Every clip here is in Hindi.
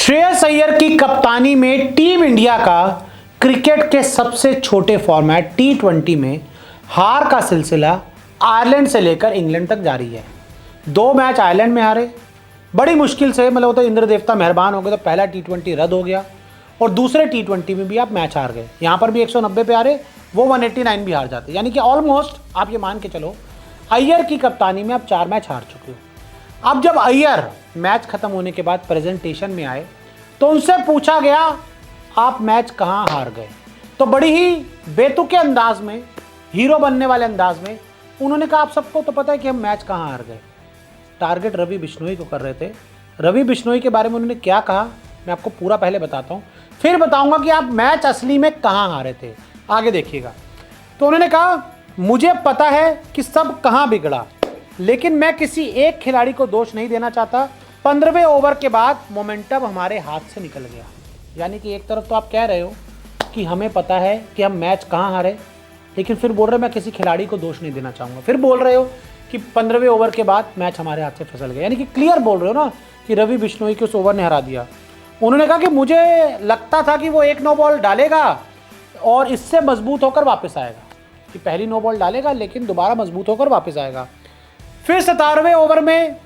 श्रेयस अय्यर की कप्तानी में टीम इंडिया का क्रिकेट के सबसे छोटे फॉर्मेट T20 में हार का सिलसिला आयरलैंड से लेकर इंग्लैंड तक जारी है। 2 मैच आयरलैंड में हारे, बड़ी मुश्किल से, मतलब तो इंद्र देवता मेहरबान हो गए, तो पहला T20 रद्द हो गया और दूसरे T20 में भी आप मैच हार गए। यहाँ पर भी 190 पे हारे, वो 189 भी हार जाते, यानी कि ऑलमोस्ट आप ये मान के चलो अय्यर की कप्तानी में आप 4 मैच हार चुके हो। अब जब अय्यर मैच खत्म होने के बाद प्रेजेंटेशन में आए तो उनसे पूछा गया आप मैच कहां हार गए, तो बड़ी ही बेतुके अंदाज में, हीरो बनने वाले अंदाज में उन्होंने कहा आप सबको तो पता है कि हम मैच कहां हार गए। टारगेट रवि बिश्नोई को कर रहे थे। रवि बिश्नोई के बारे में उन्होंने क्या कहा मैं आपको पूरा पहले बताता हूं, फिर बताऊंगा कि आप मैच असली में कहां हारे थे, आगे देखिएगा। तो उन्होंने कहा मुझे पता है कि सब कहां बिगड़ा, लेकिन मैं किसी एक खिलाड़ी को दोष नहीं देना चाहता। 15वें ओवर के बाद मोमेंटम हमारे हाथ से निकल गया। यानी कि एक तरफ तो आप कह रहे हो कि हमें पता है कि हम मैच कहां हारे, लेकिन फिर बोल रहे हो मैं किसी खिलाड़ी को दोष नहीं देना चाहूँगा। फिर बोल रहे हो कि 15वें ओवर के बाद मैच हमारे हाथ से फिसल गया, यानी कि क्लियर बोल रहे हो ना कि रवि बिश्नोई के उस ओवर ने हरा दिया। उन्होंने कहा कि मुझे लगता था कि वो एक नो बॉल डालेगा और इससे मजबूत होकर वापस आएगा, कि पहली नो बॉल डालेगा लेकिन दोबारा मजबूत होकर वापस आएगा। फिर 17वें ओवर में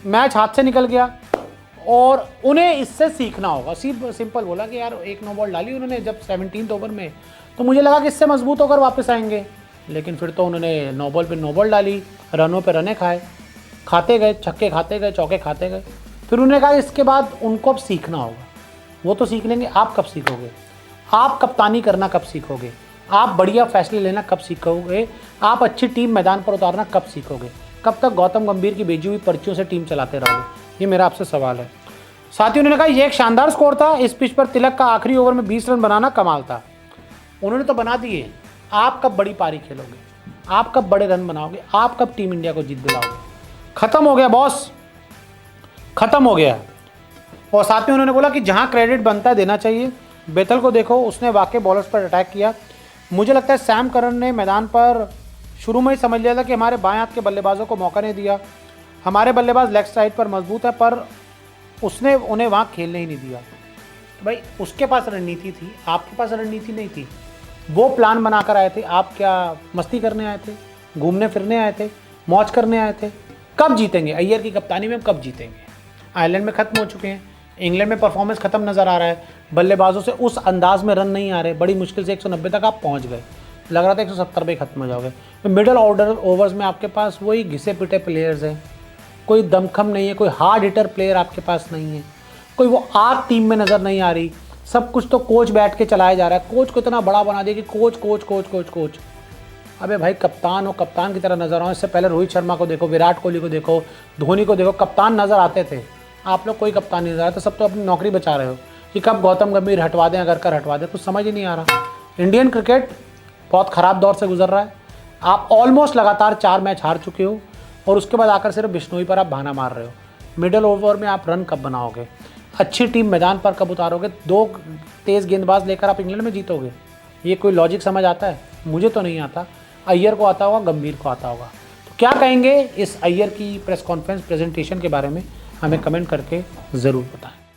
मैच हाथ से निकल गया और उन्हें इससे सीखना होगा। सिंपल बोला कि यार एक नो बॉल डाली उन्होंने जब 17वें ओवर में, तो मुझे लगा कि इससे मजबूत होकर वापस आएंगे, लेकिन फिर तो उन्होंने नो बॉल पे नो बॉल डाली, रनों पे रने खाए, खाते गए, छक्के खाते गए, चौके खाते गए। फिर उन्होंने कहा इसके बाद उनको अब सीखना होगा। वो तो सीख लेंगे, आप कब सीखोगे? आप कप्तानी करना कब सीखोगे? आप बढ़िया फैसले लेना कब सीखोगे? आप अच्छी टीम मैदान पर उतारना कब सीखोगे? कब तक गौतम गंभीर की भेजी हुई पर्चियों से टीम चलाते रहोगे? ये मेरा आपसे सवाल है। साथ ही उन्होंने कहा ये एक शानदार स्कोर था, इस पिच पर तिलक का आखिरी ओवर में 20 रन बनाना कमाल था। उन्होंने तो बना दिए, आप कब बड़ी पारी खेलोगे? आप कब बड़े रन बनाओगे? आप कब टीम इंडिया को जीत दिलाओगे? खत्म हो गया बॉस, खत्म हो गया। और साथ में उन्होंने बोला कि जहां क्रेडिट बनता है देना चाहिए। बेथल को देखो, उसने वाकई बॉलर्स पर अटैक किया। मुझे लगता है सैम करन ने मैदान पर शुरू में ही समझ लिया था कि हमारे बाएं हाथ के बल्लेबाजों को मौका नहीं दिया। हमारे बल्लेबाज लेग साइड पर मजबूत है, पर उसने उन्हें वहाँ खेलने ही नहीं दिया। तो भाई उसके पास रणनीति थी, आपके पास रणनीति नहीं थी। वो प्लान बनाकर आए थे, आप क्या मस्ती करने आए थे, घूमने फिरने आए थे, मौज करने आए थे? कब जीतेंगे अय्यर की कप्तानी में? हम कब जीतेंगे? आयरलैंड में ख़त्म हो चुके हैं, इंग्लैंड में परफॉर्मेंस खत्म नज़र आ रहा है, बल्लेबाजों से उस अंदाज में रन नहीं आ रहे, बड़ी मुश्किल से 190 तक आप पहुँच गए, लग रहा था 170 पे ख़त्म हो जाओगे। तो मिडल ऑर्डर ओवर्स में आपके पास वही घिसे पिटे प्लेयर्स हैं, कोई दमखम नहीं है, कोई हार्ड हिटर प्लेयर आपके पास नहीं है, कोई वो आग टीम में नज़र नहीं आ रही। सब कुछ तो कोच बैठ के चलाया जा रहा है। कोच को इतना बड़ा बना दिया कि coach coach coach coach coach. अबे भाई कप्तान हो, कप्तान की तरह नज़र आओ। इससे पहले रोहित शर्मा को देखो, विराट कोहली को देखो, धोनी को देखो, कप्तान नज़र आते थे। आप लोग कोई कप्तान नहीं नजर आता, सब तो अपनी नौकरी बचा रहे हो कि कब गौतम गंभीर हटवा दें, अगर कर हटवा दें, कुछ समझ ही नहीं आ रहा। इंडियन क्रिकेट बहुत ख़राब दौर से गुजर रहा है। आप ऑलमोस्ट लगातार 4 मैच हार चुके हो और उसके बाद आकर सिर्फ बिश्नोई पर आप बहाना मार रहे हो। मिडिल ओवर में आप रन कब बनाओगे? अच्छी टीम मैदान पर कब उतारोगे? 2 तेज़ गेंदबाज लेकर आप इंग्लैंड में जीतोगे? ये कोई लॉजिक समझ आता है? मुझे तो नहीं आता। अय्यर को आता होगा, गंभीर को आता होगा। तो क्या कहेंगे इस अय्यर की प्रेस कॉन्फ्रेंस प्रेजेंटेशन के बारे में? हमें कमेंट करके ज़रूर बताएं।